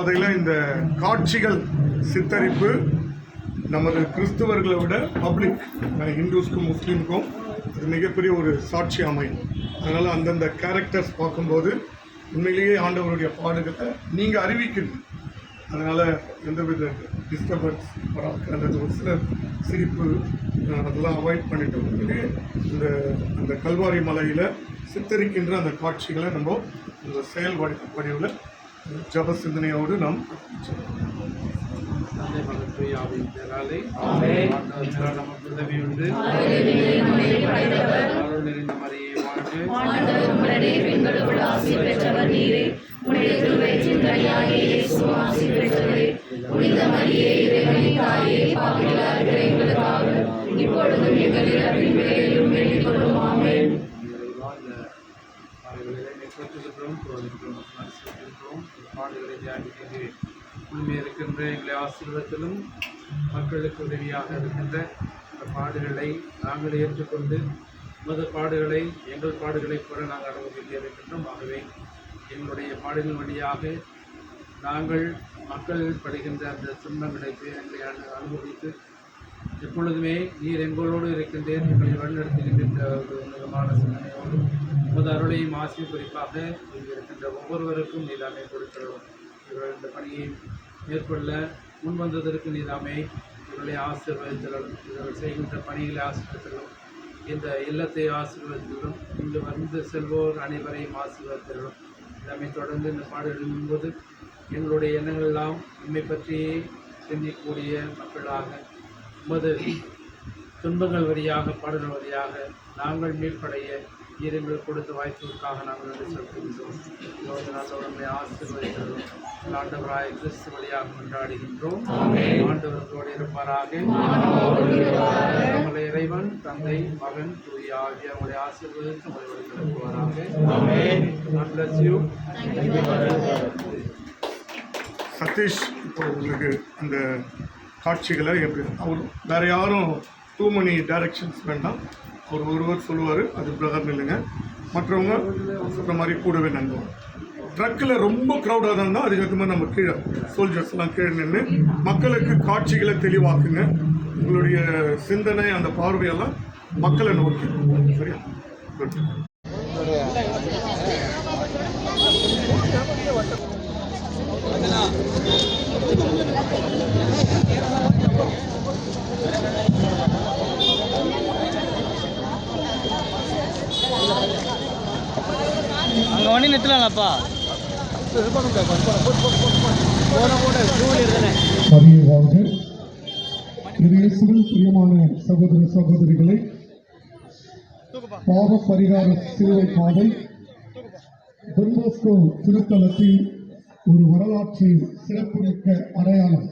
அதில் இந்த காட்சிகள் சித்தரிப்பு நமது கிறிஸ்தவர்களை விட பப்ளிக் இந்துஸ்க்கும் முஸ்லீமுக்கும் அது மிகப்பெரிய ஒரு சாட்சி அமையும். அதனால் அந்தந்த கேரக்டர்ஸ் பார்க்கும்போது உண்மையிலேயே ஆண்டவருடைய பாடுகளை நீங்கள் அறிவிக்கணும். அதனால் எந்தவித டிஸ்டர்பன்ஸ் வராது. அந்த ஒரு சில சிரிப்பு அதெல்லாம் அவாய்ட் பண்ணிட்டு உண்மையிலேயே அந்த கல்வாரி மலையில் சித்தரிக்கின்ற அந்த காட்சிகளை நம்ம இந்த செயல் வடிவில் ஜப சிந்தனையோடு நாம் பாடுகளை தியானிக்கிறது. உண்மை இருக்கின்ற எங்களை ஆசீர்வாதத்திலும் மக்களுக்கு உதவியாக இருக்கின்ற இந்த பாடுகளை நாங்கள் ஏற்றுக்கொண்டு உமது பாடுகளை எங்கள் பாடுகளை கூட நாங்கள் அனுபவிக்க இருக்கின்றோம். ஆகவே எங்களுடைய பாடுகள் வழியாக நாங்கள் மக்கள் படுகின்ற அந்த துன்பங்களை எங்களை அனுபவித்து எப்பொழுதுமே நீர் எங்களோடு இருக்கின்றேன், எங்களை வழிநடத்துகின்ற ஒரு உன்னதமான சிந்தனையோடு உமது அருளையும் ஆசையும் குறிப்பாக இங்கு இருக்கின்ற ஒவ்வொருவருக்கும் நீதாமே கொடுக்கிறோம். இவர்கள் இந்த பணியை மேற்கொள்ள முன்வந்ததற்கு நீதாமே இவர்களை ஆசீர்வதித்தலும், இவர்கள் செய்கின்ற பணிகளை ஆசீர்வதித்தலும், இந்த இல்லத்தை ஆசீர்வதித்தலும், இங்கு வந்து செல்வோர் அனைவரையும் ஆசீர்வதித்தலும். இதை தொடர்ந்து இந்த பாடலின் போது எங்களுடைய எண்ணங்கள் எல்லாம் உண்மை பற்றியே சிந்திக்கக்கூடிய மக்களாக உமது துன்பங்கள் வழியாக பாடல்கள் வழியாக நாங்கள் மீட்படைய எங்களுக்கு கொடுத்த வாய்ப்புகளுக்காக நாங்கள் நன்றி செலுத்துகின்றோம். உடம்பை ஆசீர்வதிக்கிறோம். ஆண்டவராய் கிறிஸ்து வழியாக கொண்டாடுகின்றோம். ஆண்டவர்களோடு இருப்பாராக. நம்முடைய இறைவன் தந்தை மகன் தூய ஆகிய அவங்களுடைய ஆசீர்வதித்து உங்களை கிளப்புவாராக. சதீஷ் இப்போ உங்களுக்கு அந்த காட்சிகளை எப்படி அவர் வேறு யாரும் டூ மணி டைரக்ஷன்ஸ் வேண்டாம், அவர் ஒருவர் சொல்லுவார், அது பிரகாரம் இல்லைங்க. மற்றவங்க சொல்கிற மாதிரி கூடவே நம்புவோம். ட்ரக்கில் ரொம்ப க்ரௌடாக இருந்தால் அதுக்கேற்ற மாதிரி நம்ம கீழே சோல்ஜர்ஸ்லாம் கீழே நின்று மக்களுக்கு காட்சிகளை தெளிவாக்குங்க. உங்களுடைய சிந்தனை அந்த பார்வையெல்லாம் மக்களை நோக்கி. சரியா? குட். அங்கே வண்டி நிறுத்தலாம்ப்பா. பிரியமான சகோதர சகோதரிகளை, பாவ பரிகார சிலுவை பாதை டான் பாஸ்கோ திருத்தலத்தில் ஒரு வரலாற்று சிறப்புமிக்க அடையாளம்.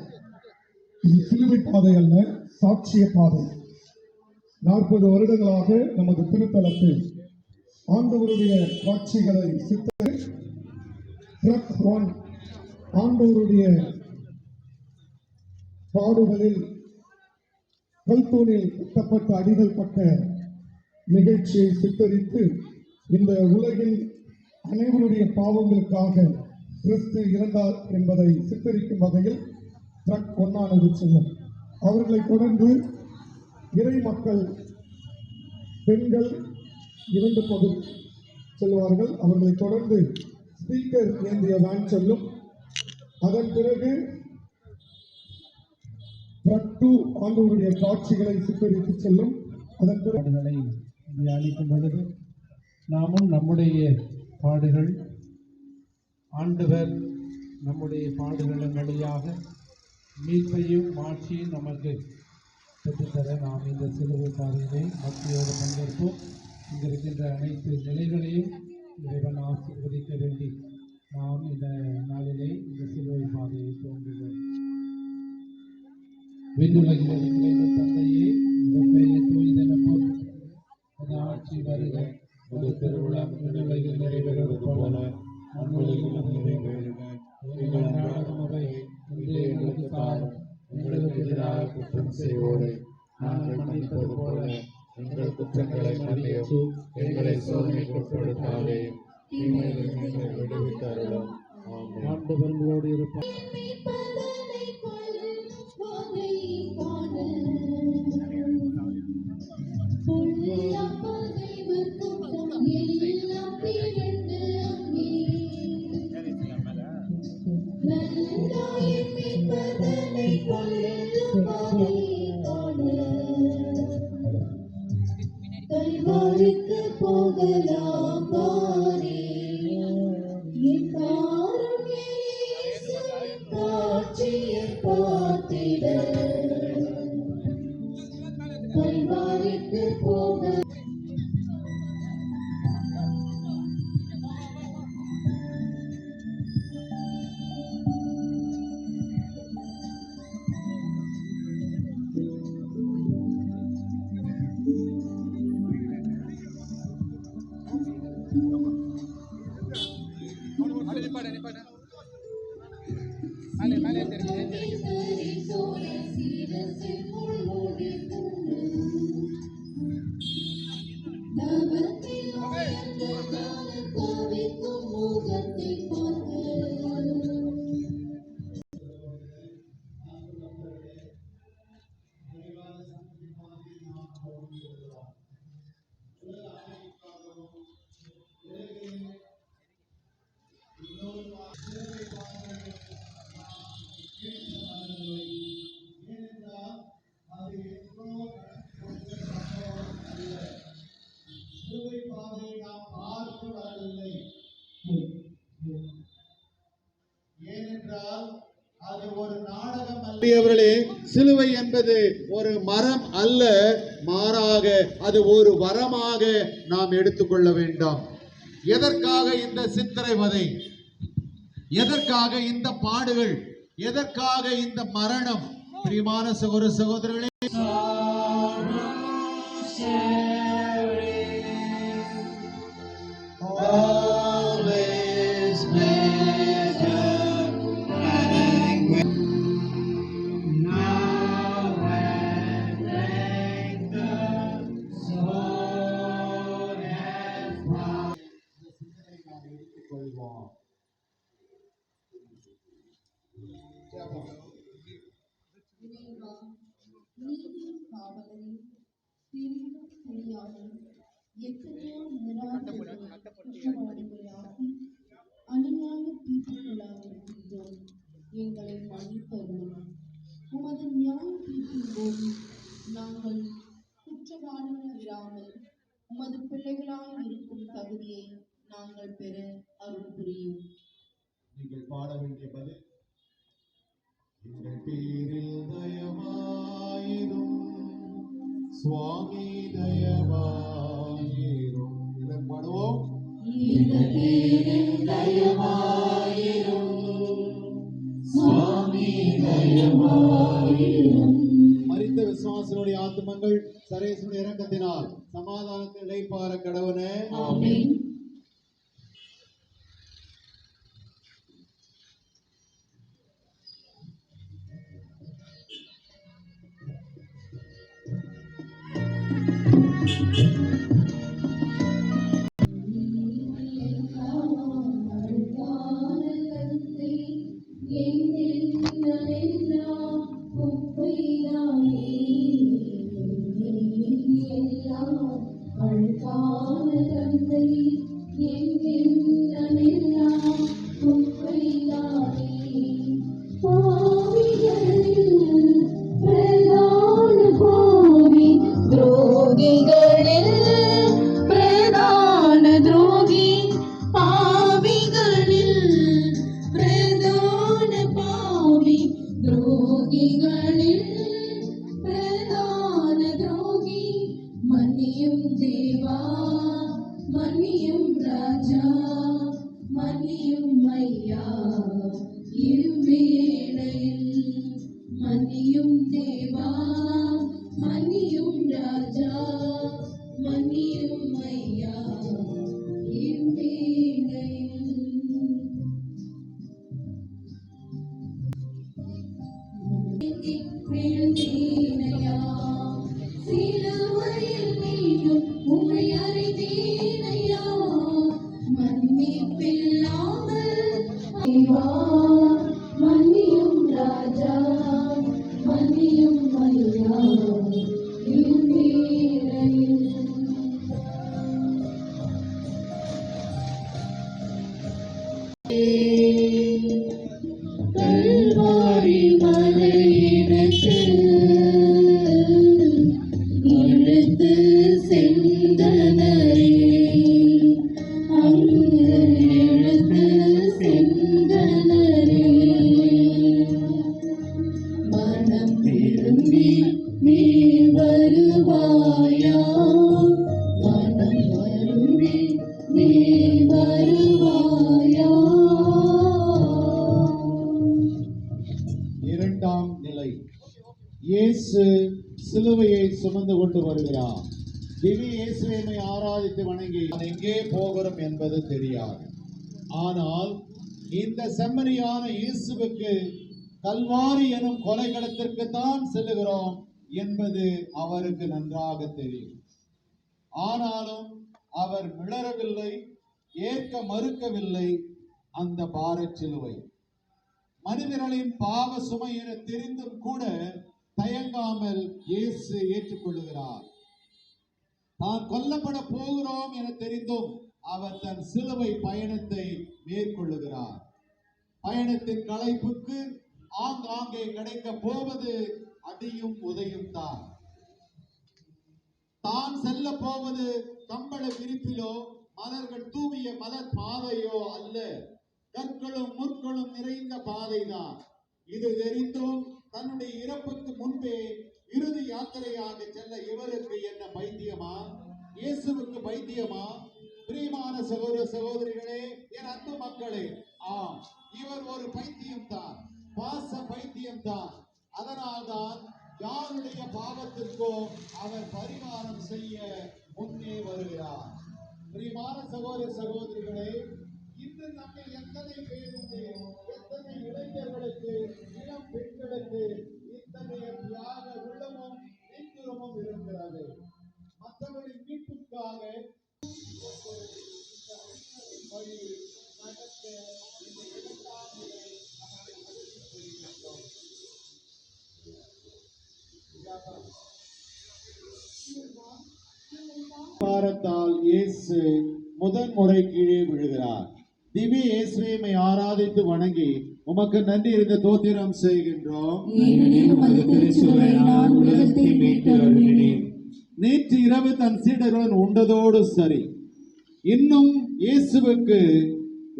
இது சிலுவை பாதை அல்ல, சாட்சிய பாதை. 40 வருடங்களாக நமது திருத்தலத்தில் ஆண்டவருடைய காட்சிகளை ஆண்டவருடைய பாடுகளில் கல்தூணில் குத்தப்பட்ட அடிகள் பட்ட நிகழ்ச்சியை சித்தரித்து இந்த உலகில் அனைவருடைய பாவங்களுக்காக கிறிஸ்து இறந்தார் என்பதை சித்தரிக்கும் வகையில் ட்ரக் 1 செல்லும். அவர்களை தொடர்ந்து இறை மக்கள் பெண்கள் 2 பகுதி செல்வார்கள். அவர்களை தொடர்ந்து ஸ்பீக்கர் ஏந்திய வேன் செல்லும். அதன் பிறகு ட்ரக் 2 ஆண்டவருடைய காட்சிகளை சித்தரித்து செல்லும். அதன் பிறகு தியானிக்கும் பொழுது நாமும் நம்முடைய பாடுகள், ஆண்டவர் நம்முடைய பாடுகளின் வழியாக மீட்பையும் மாட்சியும் நமக்கு பெற்றுத்தர நாம் இந்த சிலுவை பாதையிலே பக்தியோடு பங்கேற்போம். இங்கு இருக்கின்ற அனைத்து நிலைகளையும் இறைவன் ஆசீர்வதிக்க வேண்டி நாம் இந்த நாளிலே இந்த சிலுவை பாதையை தோன்றுகிறோம். விண்ணுலகில் தந்தையே, பெயர் தூய்தெனப்போம், அது ஆட்சி வருக, ஒரு திருவிழா விண்ணுலகில் நிறைவேறுவது போல மண்ணுலகிலும் நிறைவேறுக. எங்கள் அன்றாட உணவை இன்று எங்களுக்கு தாரும். எங்களுக்கு எதிராக குற்றம் செய்வோரை நாங்கள் மன்னிப்பது போல எங்கள் குற்றங்களை மன்னியும். எங்களை சோதனைக்கு உட்படுத்தாதேயும், தீமையிலிருந்து எங்களை விடுவித்து அருளும். ஆண்டவர் உங்களோடு இருப்பார். கல்வாரிக்கு போகலாம் வாரே, என் காருண்ய இயேசு காட்சியை பார்த்திட. கல்வாரிக்கு போக அவர்களே, சிலுவை என்பது ஒரு மரம் அல்ல, மாறாக அது ஒரு வரமாக நாம் எடுத்துக்கொள்ள வேண்டாம். எதற்காக இந்த சித்திரைவதை? எதற்காக இந்த பாடுகள்? எதற்காக இந்த மரணம்? பிரியமான சகோதர சகோதரர்களே, நீதியின் காவலரே, பிரிவும் பிரியாமல் எத்தனையோ குற்றவாளிகளாகி அநியாய தீர்ப்புகளாகின்றோம். எங்களை மன்னித்தருளும். உமது நியாய தீர்ப்பின் போது நாங்கள் குற்றவாளிகள் இராமல் உமது பிள்ளைகளாய் இருக்கும் தகுதியை நாங்கள் பெற அருள் புரியும். நீங்கள் பாட வேண்டிய பதில், எங்கள் பேரில் தயவாயிரும் சுவாமி தயவாயிரும். இதன் பாடுவோம். எங்கள் பேரில் தயவாயிரும் சுவாமி தயவாயிரும். மரித்த விசுவாசனுடைய ஆத்துமங்கள் சரேசனுடைய இரக்கத்தினால் சமாதானத்தில் இளைப்பாற கடவுளே. ஆமென். இயேசு சிலுவையை சுமந்து கொண்டு வருகிறார். திவ்ய இயேசுவை ஆராதித்து வணங்கி எங்கே போகிறோம் என்பது தெரியாது. ஆனால் இந்த செம்மறியான இயேசுவுக்கு கல்வாரி எனும் கொலைகளத்திற்கு தான் செல்லுகிறோம் என்பது அவருக்கு நன்றாக தெரியும். ஆனாலும் அவர் மிளறவில்லை, ஏற்க மறுக்கவில்லை அந்த பாரச் சிலுவை. மனிதர்களின் பாவ சுமை என தெரிந்தும் கூட தயங்காமல் இயேசு ஏற்றுக்கொள்ளுகிறார். தான் கொல்லப்பட போகிறோம் என தெரிந்தும் அவர் தன் சிலுவை பயணத்தை மேற்கொள்ளுகிறார். பயணத்தின் களைப்புக்கு ஆங்காங்கே கிடைக்க போவது அடியும் உதையும் தான். தான் செல்ல போவது கம்பள விரிப்பிலோ மலர்கள் தூவிய மலர் பாதையோ அல்ல, கற்களும் முற்களும் நிறைந்த பாதைதான். இது தெரிந்தும் தன்னுடைய இறப்புக்கு முன்பே இறுதி யாத்திரையாக செல்ல இவருக்கு என்ன பைத்தியமா? இயேசுவுக்கு பைத்தியமா? பிரியமான சகோதர சகோதரிகளே, என் அன்பு மக்களே, ஆம், இவர் ஒரு பைத்தியம் தான், பாச பைத்தியம் தான். அதனால்தான் யாருடைய பாவத்திற்கோ அவர் பரிகாரம் செய்ய முன்னே வருகிறார். பிரியமான சகோதர சகோதரிகளே, இன்று நம்ம எத்தனை பேருக்கு, எத்தனை இளைஞர்களுக்கு, இளம் பெண்களுக்கு இத்தகைய தியாக உள்ளமும் நெஞ்சுரமும் இருக்கிறது. மற்றவர்களின் மீட்புக்காக வழி நடக்க இந்த 2ஆம் நிலை அவர்களை அழைத்துச் செல்கின்றோம். பாரத்தால் இயேசு முதன்முறை கீழே விழுகிறார். திவ்ய இயேசுவை ஆராதித்து வணங்கி உமக்கு நன்றி இருந்த தோத்திரம் செய்கின்றோம். நேற்று இரவு தன் சீடர்களுடன் உண்டதோடு சரி, இன்னும் இயேசுவுக்கு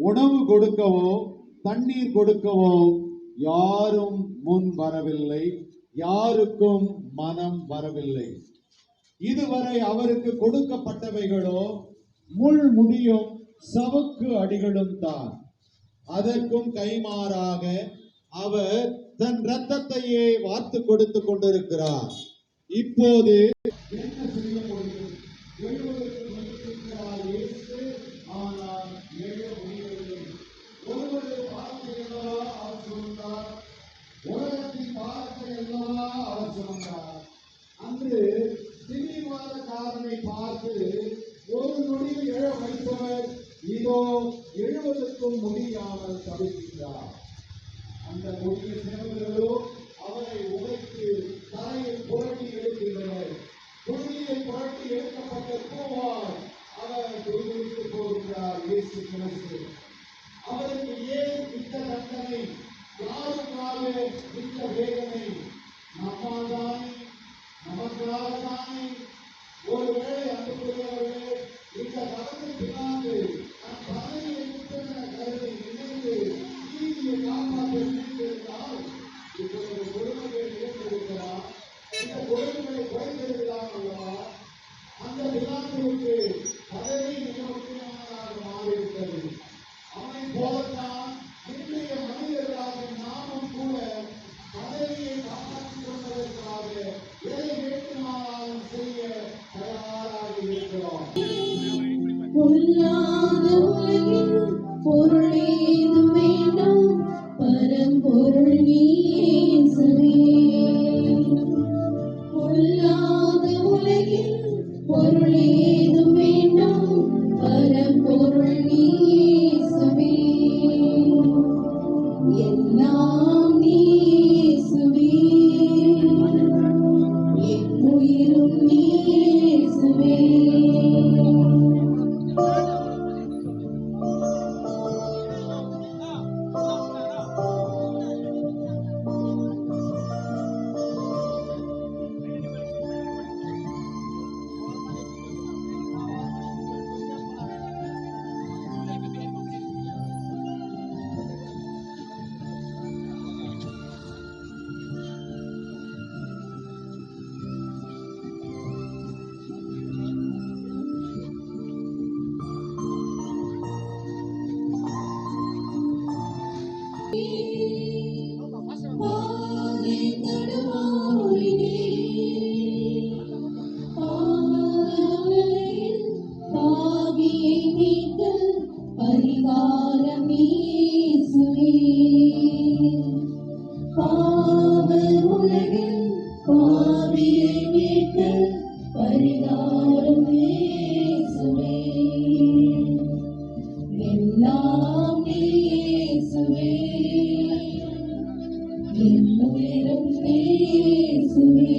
உணவு கொடுக்கவோ தண்ணீர் கொடுக்கவோ யாரும் முன் வரவில்லை, யாருக்கும் மனம் வரவில்லை. இதுவரை அவருக்கு கொடுக்கப்பட்டவைகளோ முள் முடியும் சவுக்கு அடிகளும் தான். அதற்கும் கைமாறாக அவர் தன் இரத்தத்தையே வார்த்து கொடுத்து கொண்டிருக்கிறார். இப்போது என்ன செய்ய முடியும்? எழுவதற்கு மறுத்திருக்கிறார் இயேசு, ஆனால் எழ முடியவில்லை. ஒருவருடைய வார்த்தை அல்லவா அவர் சொன்னார், உலகத்தின் வார்த்தை அல்லவா அவர் சொன்னார். அன்று திடீர்வாதக்காரனை பார்த்து ஒரு நொடியில் எழ வைத்தவர் இதோ எழுவதற்கும் முடியாமல் தவிர்க்கிறார். அந்த முடிய சிறவர்களோ அவரை உடைத்து தலையில் புரட்டி எடுக்கின்றனர். புரட்டியை புரட்டி எடுக்கப்பட்ட பூவால் அவர் துடித்து போகிறார் இயேசு கிறிஸ்து. அவருக்கு ஏன் இந்த தண்டனை? யாருக்காக இந்த வேதனை? நம்மால்தானே, நமக்காகத்தானே? ஒருவேளை அன்புக்குரியவர்களே, இந்த கடந்து பின்னாண்டு நம் பதவியை விட்டென கருதி நினைந்து நீதியை காப்பாற்ற நினைத்திருந்தால் இப்பொழுது கொடுமைகளை இழந்திருக்கிறார். இந்த கொடுமைகளை குறைந்திருக்கிறார் அல்லவா? அந்த பிதாவுக்கு பதவி மிக முக்கியமானதாக மாறிவிட்டது. அவனை போலத்தான் இன்றைய மனிதர்களாக நாமும் கூட பதவியை காப்பாற்றிக் கொள்வதற்காக எதை வேண்டுமானாலும் செய்ய தயாராக இருக்கிறோம். பொல்லாத உலகில் பொருளேது வேண்டும், பரம்பொருள் இயேசுவே. பொல்லாத உலகில் பொருளேது வேண்டும், பரம்பொருள் இயேசுவே. எல்லாம் இயேசுவே, என் உயிரும் இயேசுவே. பாவ உலகில் பாவியை மீட்க பரிகாரம் இயேசுவே. எல்லாம் இயேசுவே, என் உயிரும் இயேசுவே.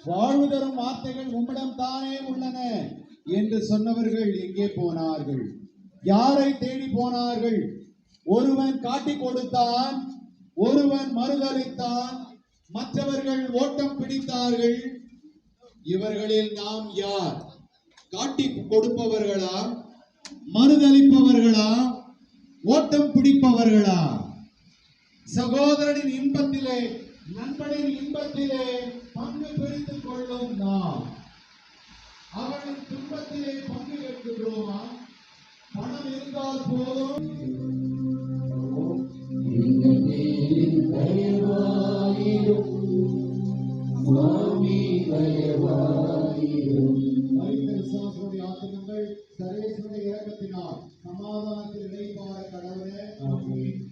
வாழ்வு தரும் வார்த்தைகள் உம்மிடம் தானே உள்ளன என்று சொன்னவர்கள் எங்கே போனார்கள்? யாரை தேடி போனார்கள்? ஒருவன் காட்டிக் கொடுத்தான், ஒருவன் மறுதலித்தான், மற்றவர்கள் ஓட்டம் பிடித்தார்கள். இவர்களில் நாம் யார்? காட்டி கொடுப்பவர்களா, மறுதலிப்பவர்களா, ஓட்டம் பிடிப்பவர்களா? சகோதரனின் இன்பத்திலே, நண்பனின் இன்பத்திலே பங்கு பிரித்துக் கொள்ளும் நாம் அவனின் துன்பத்திலே பங்கு பெற்றுகிறோமா? பணம் இருந்தால் போதும். ஆத்மங்கள் சர்வேஸ்வருடைய இரக்கத்தினால் சமாதானத்தில் இணைப்பார கடவுளே. ஆமென்.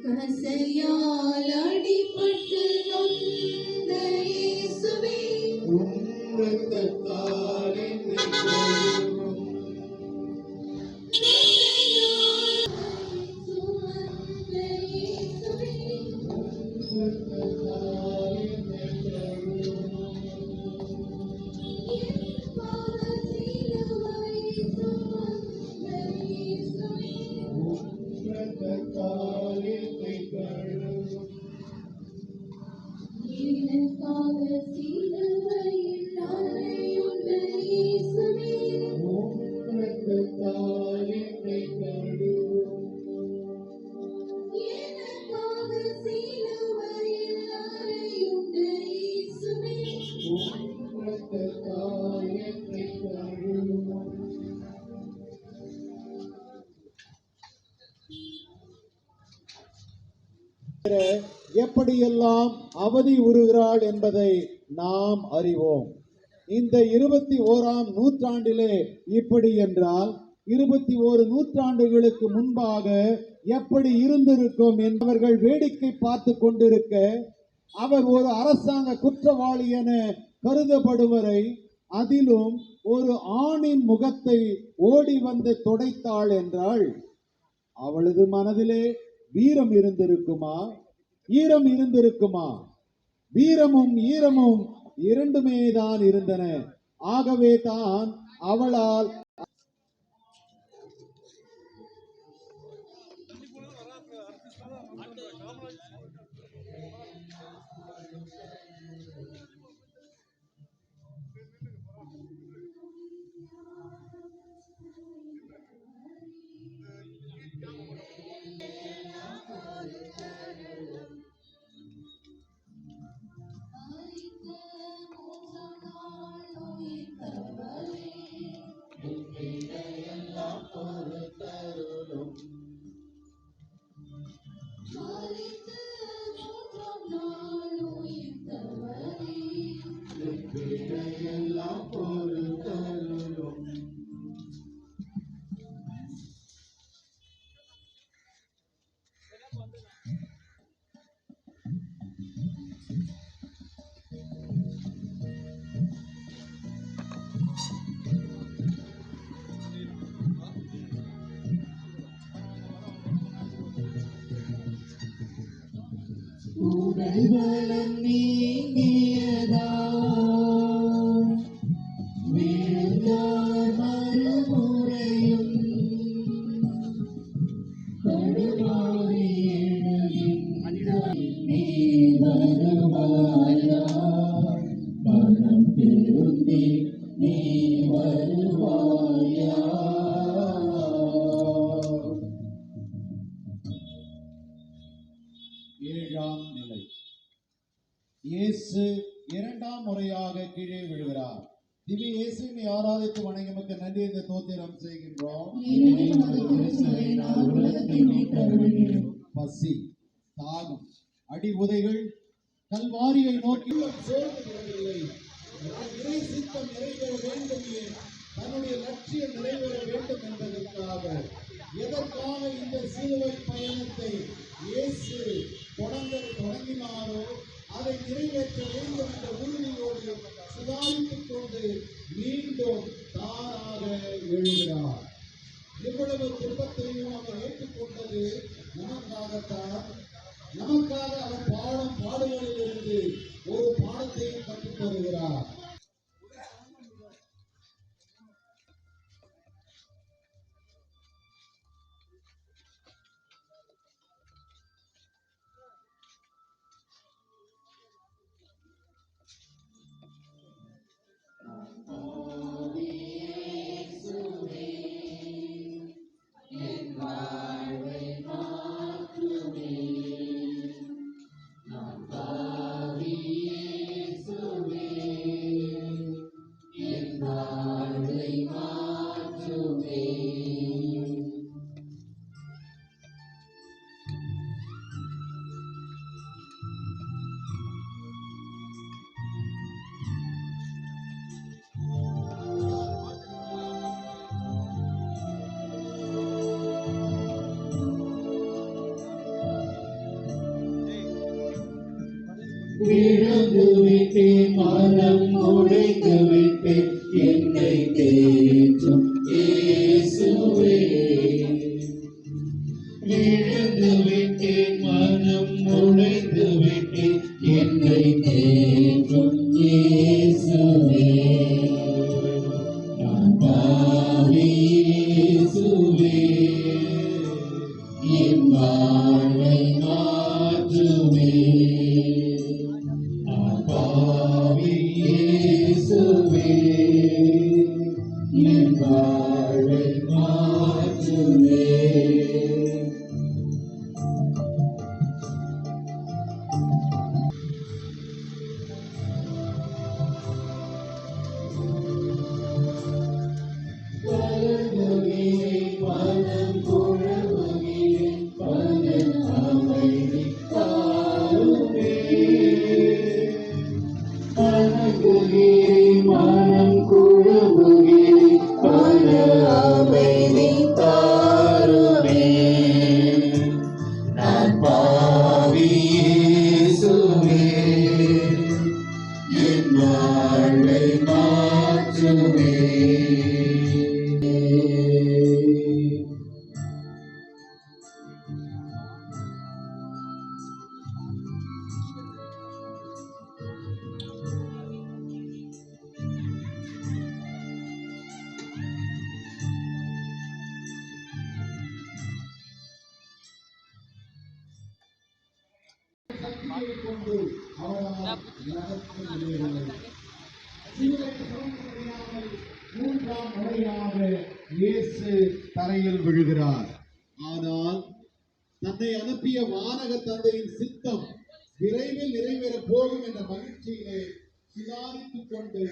கசையால் அடிபட்டு நொந்த இயேசுவே, சுமந்த இயேசுவே, என் பாவ சிலுவை சுமந்த இயேசுவே, எனக்காக சிலுவையில் அறையுண்ட இயேசுவே, எனக்காக சிலுவையில் அறையுண்ட இயேசுவே, எப்படியெல்லாம் அவதி உறுகிறாள் என்பதை நாம் அறிவோம். இந்த 21ஆம் நூற்றாண்டிலே இப்படி என்றால் 21 நூற்றாண்டுகளுக்கு முன்பாக எப்படி இருந்திருக்கும் என்பவர்கள் வேடிக்கை பார்த்து கொண்டிருக்க அவர் ஒரு அரசாங்க குற்றவாளி என கருதப்படுவரை, அதிலும் ஒரு ஆணின் முகத்தை ஓடி வந்து துடைத்தாள் என்றால் அவளது மனதிலே வீரம் இருந்திருக்குமா? ஈரம் இருந்திருக்குமா? வீரமும் ஈரமும் இரண்டுமே தான் இருந்தன. ஆகவே தான் அவளால் உடல்பலம் நீங்கியதா வீழ்ந்தார் மறுமுறையும் கடுமாறி எழுகின்றாய். நீ வருவாயா? மனம் திருந்தி நீ வருவாயா? ஏழாம் நிலை. இயேசு இரண்டாம் முறையாக கீழே விழுகிறார். திவ்ய இயேசுவை ஆராதித்து வணங்கி நன்றி இந்த தோத்திரம் செய்கின்றோம். பசி, தாகம், அடி உதைகள் கல்வாரியை நோக்கி சோர்ந்துவிடவில்லை. இறை சித்தம் நிறைவேற வேண்டும், தன்னுடைய லட்சியம் நிறைவேற வேண்டும் என்பதற்காக, எதற்காக இந்த சிலுவை பயணத்தை இயேசு தொடங்கினாரோ அதை நிறைவேற்ற வேண்டும் என்ற உறுதியோடு சுதாரித்துக் கொண்டு மீண்டும் தானாக எழுகிறார். இவ்வளவு துன்பத்தையும் அவர் ஏற்றுக்கொண்டது நமக்காகத்தான். நமக்காக அவர் பாடுகளிலிருந்து ஒரு பாடத்தையும் கற்றுத் தருகிறார். இழந்து விட்டேன், மனம் உடைந்து விட்டேன், என்னை தேற்றும் இயேசுவே. இழந்து விட்டேன், மனம் உடைந்து விட்டேன், என்னை தேற்றும் இயேசுவே. நான் பாவி இயேசுவே, என் வாழ்வை மாற்றுமே. இயேசுவே, என் நம்பிக்கையை கொண்டு அவரால் நடக்க முடியவில்லை. சிலுவை சுமக்க முடியாமல் மூன்றாம் முறையாக இயேசு தரையில் விழுகிறார். ஆனால் தன்னை அனுப்பிய வானக தந்தையின் சித்தம் விரைவில் நிறைவேறப் போகும் என்ற மகிழ்ச்சியிலே சுதாரித்துக் கொண்டு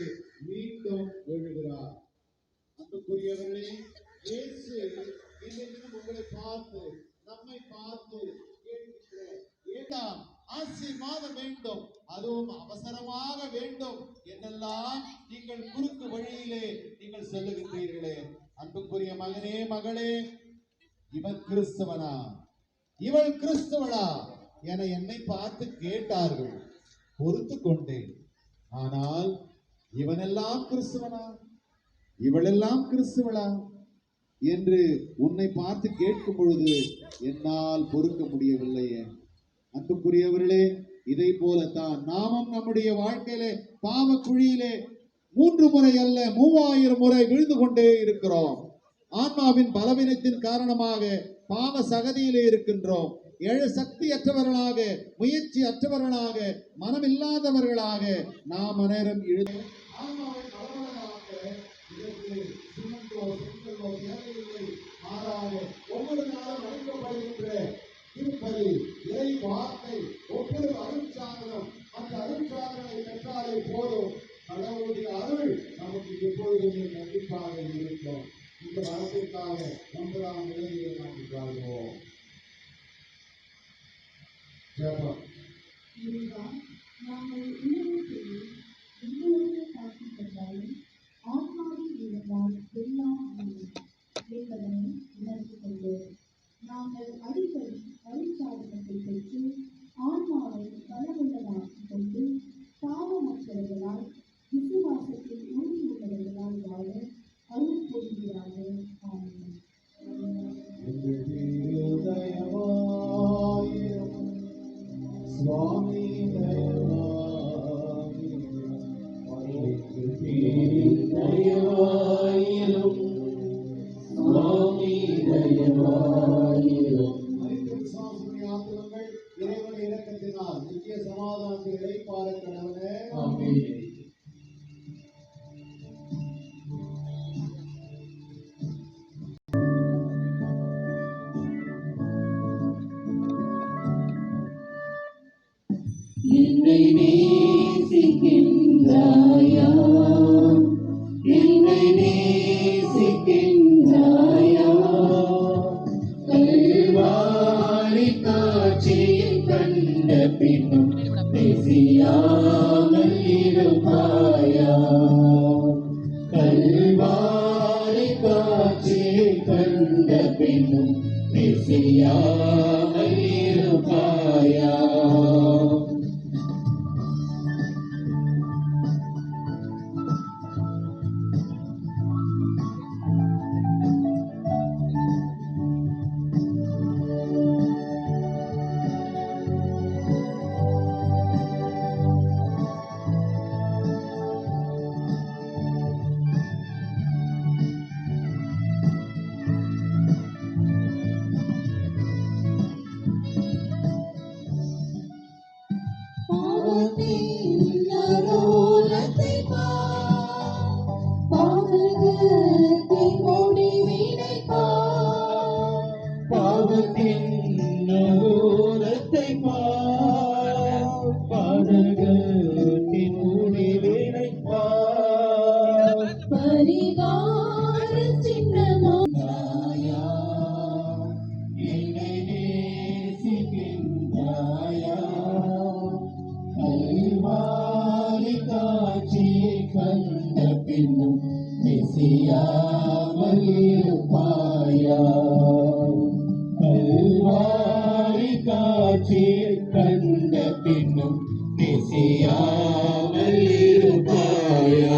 மீண்டும் எழுகிறார். அன்புக்குரியவர்களே, இயேசு இன்றைக்கு உங்களை பார்த்து நம்மை பார்த்து கேட்கிறார், ஆசீர்வாதம் வேண்டும், அதுவும் அவசரமாக வேண்டும் என்றெல்லாம் நீங்கள் குறுக்கு வழியிலே நீங்கள் செல்லுகின்றீர்களே. அன்புக்குரிய மகனே, மகளே, இவன் கிறிஸ்தவனா, இவள் கிறிஸ்தவளா என என்னை பார்த்து கேட்டார்கள். பொறுத்து கொண்டேன். ஆனால் இவனெல்லாம் கிறிஸ்தவனா, இவளெல்லாம் கிறிஸ்தவளா என்று உன்னை பார்த்து கேட்கும் பொழுது என்னால் பொறுக்க முடியவில்லையே. அன்புக்குரியவர்களே, இதை போலத்தான் நாமும் நம்முடைய வாழ்க்கையிலே பாவ குழியிலே 3 முறை அல்ல 3000 முறை விழுந்து கொண்டே இருக்கிறோம். ஆன்மாவின் பலவீனத்தின் காரணமாக பாவ சகதியிலே இருக்கின்றோம். சக்தியற்றவர்களாக, முயற்சி அற்றவர்களாக, மனமில்லாதவர்களாக நாம் அனைவரும் ஒவ்வொரு நாளும் அளிக்கப்படுகின்ற திருப்பலி, இறை வார்த்தை, ஒவ்வொரு அருட்சாதனம், அந்த அருட்சாதனை பெற்றாலே போதும், கடவுளுடைய அருள் நமக்கு எப்பொழுதுமே கண்டிப்பாக இருக்கும். இந்த வரத்திற்காக 9ஆம் நிலையை நாம் வாழ்வோம். ஜெபம். நாங்கள் உணவு எங்களோடு காத்து கொண்டாலும் ஆன்மாவில் இருந்தால் எல்லாம் என்பதனை உணர்ந்து கொண்டு நாங்கள் அடிக்கடி அருட்சாதனத்தை பெற்று ஆன்மாவை பலமுள்ளதாக்கிக் கொண்டு பாவமற்றவர்களால் விசுவாசத்தில் உறுதியுள்ளவர்களால் வாழ அருள் புரிகிறார்கள். ஆமென். சுவாமி இறைவன் இரக்கத்தினால் நித்திய சமாதானத்தை இழைப்பார கடவுளே. ஆமென். என்னை நேசிக்கின்றாயா, என்னை நேசிக்கின்றாயா, கல்வாரி காட்சியில் கண்ட பின்னும் பேசியாமல் இருப்பாயா, கல்வாரி காட்சியில் கண்ட பின்னும் பேசியாமல் இருப்பாயா. கண்ட பின்னும் பேசியாமல் இருப்பாயா.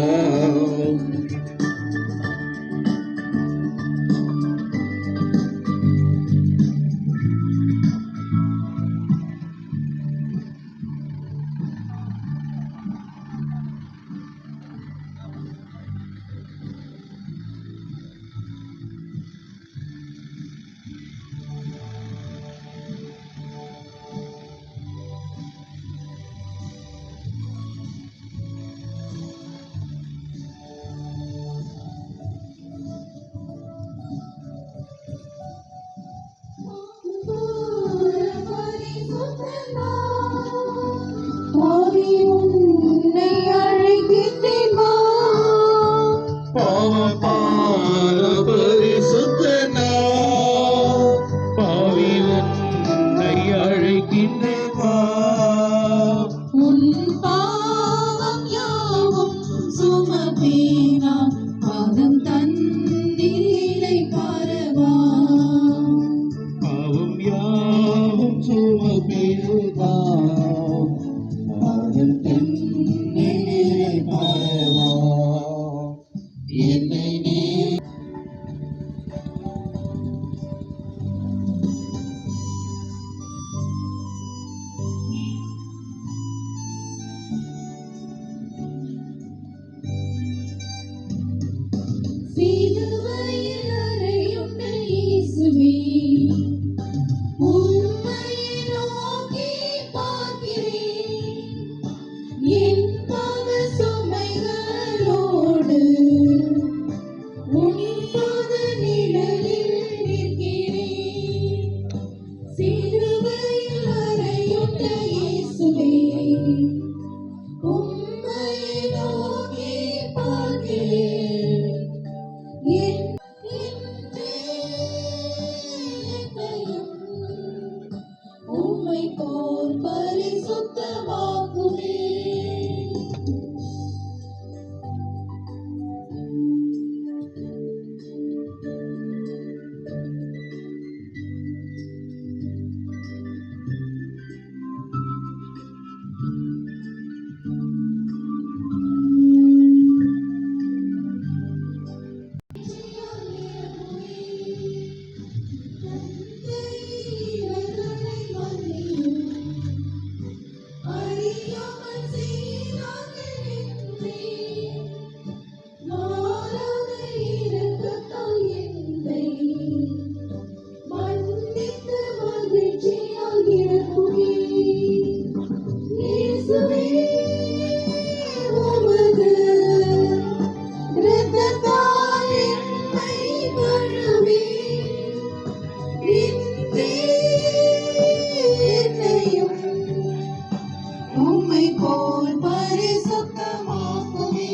உம்மை போல் பரிசுத்தமாக்குவே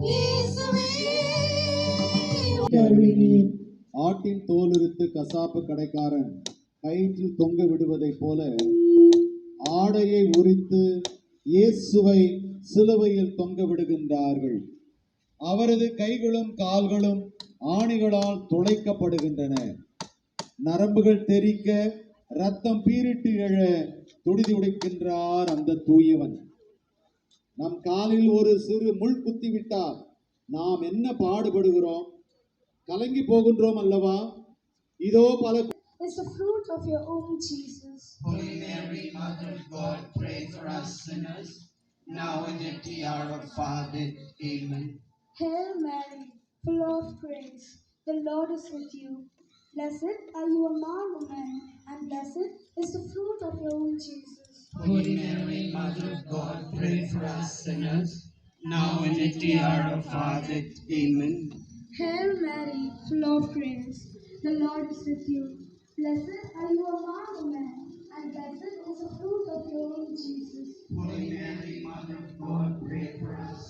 இயேசுவே. அருளினீர். ஆட்டின் தோலுரித்து கசாப்பு கடைக்காரன் கயிற்றில் தொங்க விடுவதைப் போல ஆடையை உரித்து இயேசுவை சிலுவையில் தொங்க விடுகின்றார்கள். அவரது கைகளும் கால்களும் ஆணிகளால் துளைக்கப்படுகின்றன. நரம்புகள் தெறிக்க ரத்தம் பீரிட்டு எழ துடிதுடிக்கின்றார் அந்த தூயவன். நம் காலில் ஒரு சிறு முள் குத்திவிட்டால் நாம் என்ன பாடுபடுகிறோம், கலங்கி போகின்றோம் அல்லவா? இதோ பல It's the fruit of your womb, Jesus. Holy Mary, Mother of God, pray for us sinners, now and at the hour of our death. Amen. Hail Mary, full of grace, the Lord is with you. Blessed are you among women, and blessed is the fruit of your womb, Jesus. Holy Mary, Mother of God, pray for us sinners, now and at the hour of our death. Amen. Hail Mary, full of grace, the Lord is with you. Blessed are you among women, and blessed is the fruit of your womb, Jesus. Holy Mary, Mother of God, pray for us.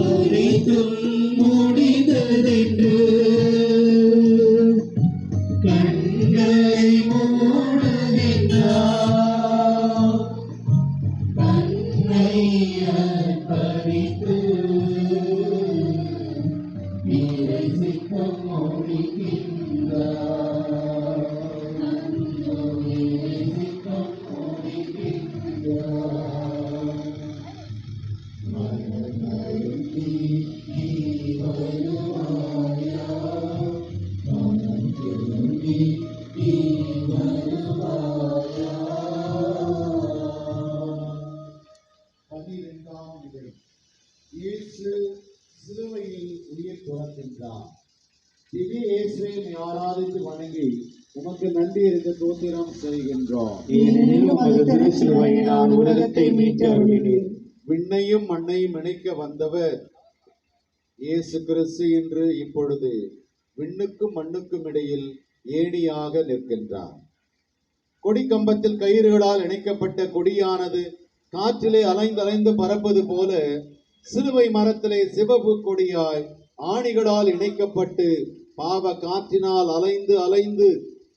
அனைத்தும் முடிந்ததென்று கண்களை மூடுகின்றார். கண்ணை அர்ப்பணித்து நீரை சித்தம் முடிக்கின்றார். நீரை சித்தம் முடிக்கின்றார். இயேசு சிலுவையில் உயிர் துறக்கின்றார். திவ்ய இயேசுவை ஆராதித்து வணங்கி உமக்கு நன்றி இருக்க தோத்திரம் செய்கின்றோம். ஏனெனில் உமது திருச்சிலுவையினால் உலகத்தை மீட்டு அருளினீர். விண்ணையும் மண்ணையும் இணைக்க வந்தவர் இயேசு கிறிஸ்து இன்று இப்பொழுது விண்ணுக்கும் மண்ணுக்கும் இடையில் ஏணியாக நிற்கின்றார். கொடி கம்பத்தில் கயிறுகளால் இணைக்கப்பட்ட கொடியானது காற்றிலே அலைந்து பறப்பது போல சிலுவை மரத்திலே சிவப்பு கொடியாய் ஆணிகளால் இணைக்கப்பட்டு பாவ காற்றினால் அலைந்து அலைந்து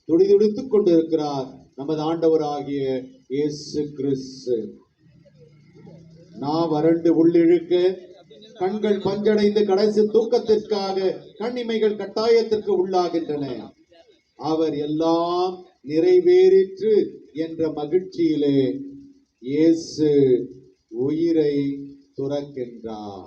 துடிதுடித்துக் கொண்டிருக்கிறார் நமது ஆண்டவராகிய இயேசு கிறிஸ்து. நான் வறண்டு உள்ளிழுக்க, கண்கள் பஞ்சடைந்து கடைசி தூக்கத்திற்காக கண்ணிமைகள் கட்டாயத்திற்கு உள்ளாகின்றன. அவர் எல்லாம் நிறைவேறிற்று என்ற மகிழ்ச்சியிலே இயேசு உயிரை துறக்கின்றார்.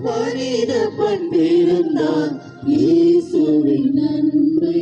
மனித பண்பிருந்தான் இயேசுவின் நன்மை.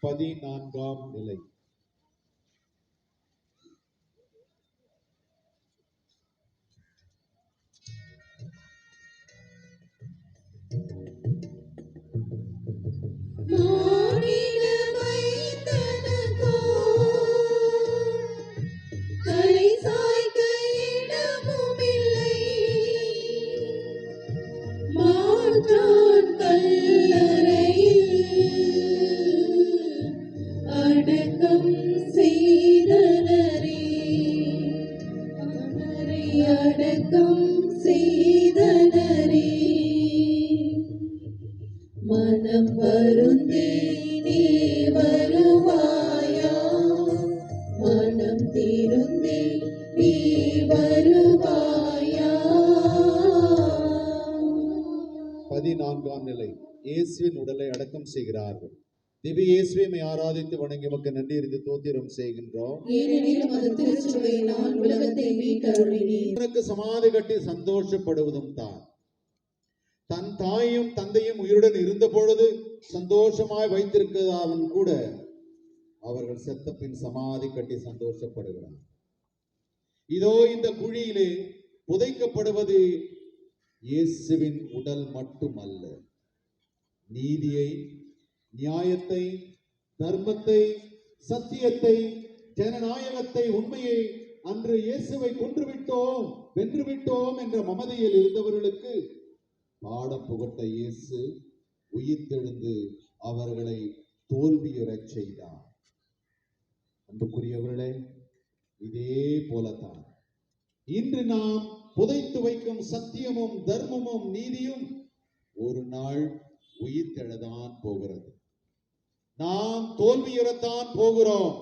பதினான்காம் நிலை. அடக்க 4ஆம் நிலை. இயேசுவின் உடலை அடக்கம் செய்கிறார்கள். திவ்ய இயேசுவை ஆராதித்து வணங்கி உமக்கு நன்றி அறிந்து தோத்திரம் செய்கின்றோம். ஏனெனில் உமது திருச்சுவையினால் உலகத்தை மீட்டருளினீர். உனக்கு சமாதி கட்டி சந்தோஷப்படுவதும் தான். தன் தாயும் தந்தையும் உயிருடன் இருந்த பொழுது சந்தோஷமாய் வைத்திருக்கிறவன் கூட அவர்கள் செத்த பின் சமாதி கட்டி சந்தோஷப்படுகிறார். இதோ இந்த குழியிலே புதைக்கப்படுவது இயேசுவின் உடல் மட்டுமல்ல, நீதியை, நியாயத்தை, தர்மத்தை, சத்தியத்தை, ஜனநாயகத்தை, உண்மையை, அன்று இயேசுவை கொன்றுவிட்டோம், வென்றுவிட்டோம் என்ற மமதையில் இருந்தவர்களுக்கு பாடம் புகட்ட இயேசு உயிர்த்தெழுந்து அவர்களை தோல்வியுறச் செய்தார். அன்புக்குரியவர்களே, இதே போலத்தான் இன்று நாம் புதைத்து வைக்கும் சத்தியமும் தர்மமும் நீதியும் ஒரு நாள் உயிர்த்தெழதான் போகிறது. நாம் தோல்வியுறத்தான் போகிறோம்.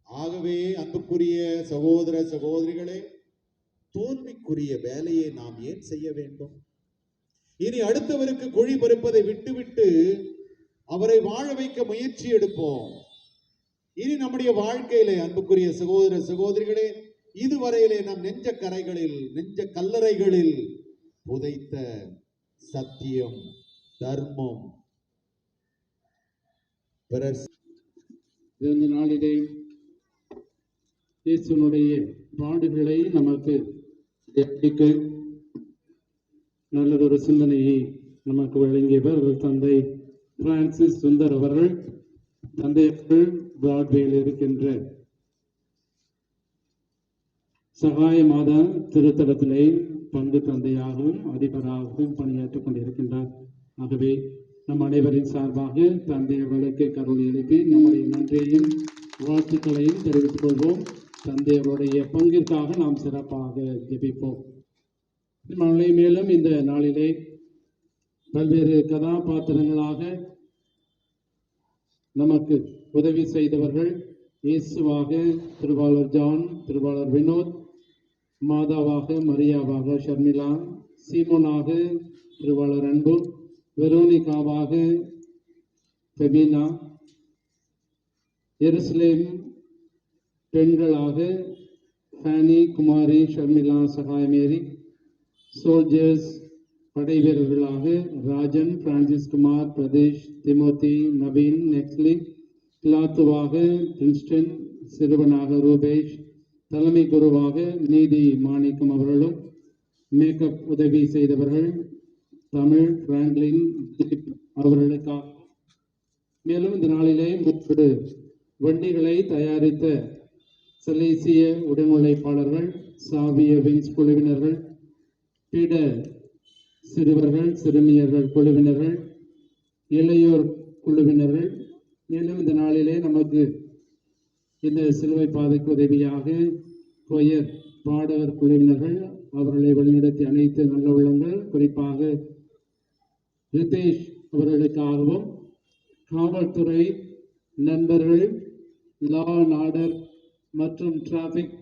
ஆகவே அன்புக்குரிய சகோதர சகோதரிகளே, தோல்விக்குரிய வேலையை நாம் ஏன் செய்ய வேண்டும்? இனி அடுத்தவருக்கு குழி பறிப்பதை விட்டுவிட்டு அவரை வாழ வைக்க முயற்சி எடுப்போம். இனி நம்முடைய வாழ்க்கையிலே அன்புக்குரிய சகோதர சகோதரிகளே, இதுவரையிலே நம் நெஞ்ச கரைகளில், நெஞ்ச கல்லறைகளில் புதைத்த சத்தியம், தர்மம், இந்த நாளிலே இயேசுனுடைய பாடுகளை நமக்கு தியானிக்க நல்லதொரு சிந்தனையை நமக்கு வழங்கியவர் தந்தை பிரான்சிஸ் சுந்தர் அவர்கள். தந்தை அவர்கள் பிராட்வேயில் இருக்கின்ற சகாய மாதா திருத்தலத்திலே பங்கு தந்தையாகவும் அதிபராகவும் பணியாற்றிக் கொண்டிருக்கின்றார். ஆகவே நம் அனைவரின் சார்பாக தந்தை அவர்களுக்கு கருணை எழுப்பி நம்முடைய நன்றியையும் வாழ்த்துக்களையும் தெரிவித்துக் கொள்வோம். தந்தை அவருடைய பங்கிற்காக நாம் சிறப்பாக ஜெபிப்போம். மேலும் இந்த நாளிலே பல்வேறு கதாபாத்திரங்களாக நமக்கு உதவி செய்தவர்கள் இயேசுவாக திருவாளர் ஜான், திருவாளர் வினோத், மாதாவாக மரியாவாக ஷர்மிளா, சீமோனாக திருவாளர் அன்பு, வெரோனிகாவாக ஃபெபினா, எருசலேம் பெண்களாக ஃபேனி, குமாரி, ஷர்மிளா, சகாயமேரி, சோல்ஜர்ஸ் படை வீரர்களாக ராஜன், பிரான்சிஸ் குமார், பிரதேஷ், திமோத்தி, நவீன், நெக்ஸ்லி, கிளாத்துவாக பிரின்ஸ்டன், சிறுவனாக ரூபேஷ், தலைமை குருவாக நீதி மாணிக்கம் அவர்களும், மேக்கப் உதவி செய்தவர்கள் தமிழ், பிராங்க்லின் அவர்களுக்காக. மேலும் இந்த நாளிலே 3 வண்டிகளை தயாரித்த சலேசிய உடனுழைப்பாளர்கள், சாவிய விங்ஸ் குழுவினர்கள், பிட சிறுவர்கள் சிறுமியர்கள் குழுவினர்கள், இளையோர் குழுவினர்கள், மேலும் இந்த நாளிலே நமக்கு இந்த சிலுவை பாதைக்கு உதவியாக கொயர் பாடகர் குழுவினர்கள், அவர்களை வழிநடத்தி அனைத்து நல்ல உள்ளங்கள், குறிப்பாக ரிதேஷ் அவர்களுக்காகவும், காவல்துறை நண்பர்கள், லா அண்ட் ஆர்டர் மற்றும் டிராபிக்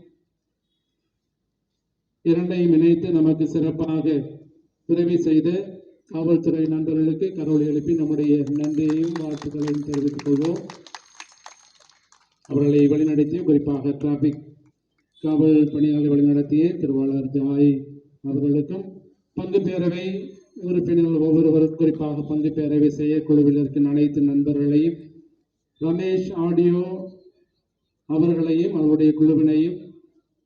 இரண்டையும் இணைத்து நமக்கு சிறப்பாக உதவி செய்த காவல்துறை நண்பர்களுக்கு கரோலை எழுப்பி நம்முடைய நன்றியையும் வாழ்த்துக்களையும் தெரிவித்துக் கொள்வோம். அவர்களை வழிநடத்திய, குறிப்பாக டிராபிக் காவல் பணியாளர் வழிநடத்திய திருவாளர் ஜாய் அவர்களுக்கும், பங்கு பேரவை உறுப்பினர்கள் ஒவ்வொருவரும், குறிப்பாக பங்கு பேரவை செயற்குழுவில் இருக்கும் அனைத்து நண்பர்களையும், ரமேஷ் ஆடியோ அவர்களையும் அவருடைய குழுவினையும்,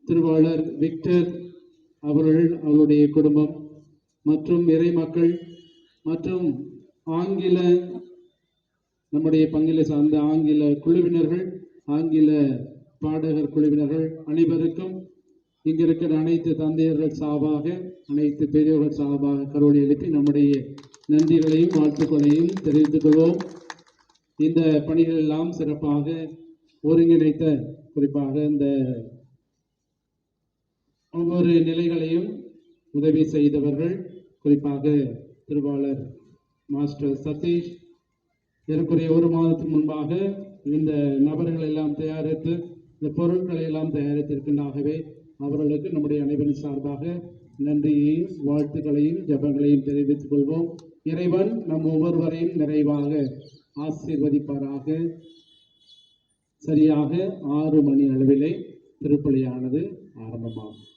திருவாளர் விக்டர் அவர்கள், அவருடைய குடும்பம் மற்றும் இறை மக்கள் மற்றும் ஆங்கில நம்முடைய பங்கில சார்ந்த ஆங்கில குழுவினர்கள், ஆங்கில பாடகர் குழுவினர்கள் அனைவருக்கும் இங்கிருக்கிற அனைத்து தந்தையர்கள் சார்பாக, அனைத்து பெரியவர்கள் சார்பாக கரோலை எழுப்பி நம்முடைய நன்றிகளையும் வாழ்த்துக்களையும் தெரிவித்துக் கொள்வோம். இந்த பணிகள் எல்லாம் சிறப்பாக ஒருங்கிணைத்த, குறிப்பாக இந்த ஒவ்வொரு நிலைகளையும் உதவி செய்தவர்கள், குறிப்பாக திருவாளர் மாஸ்டர் சதீஷ், ஏறக்குறைய 1 மாதத்துக்கு முன்பாக இந்த நபர்கள் எல்லாம் தயாரித்து, இந்த பொருட்களை எல்லாம் தயாரித்திருக்கின்றாகவே அவர்களுக்கு நம்முடைய அனைவரின் சார்பாக நன்றியையும் வாழ்த்துக்களையும் ஜெபங்களையும் தெரிவித்துக் கொள்வோம். இறைவன் நம் ஒவ்வொருவரையும் நிறைவாக ஆசீர்வதிப்பாராக. சரியாக 6 மணி அளவிலே திருப்பலியானது ஆரம்பமாகும்.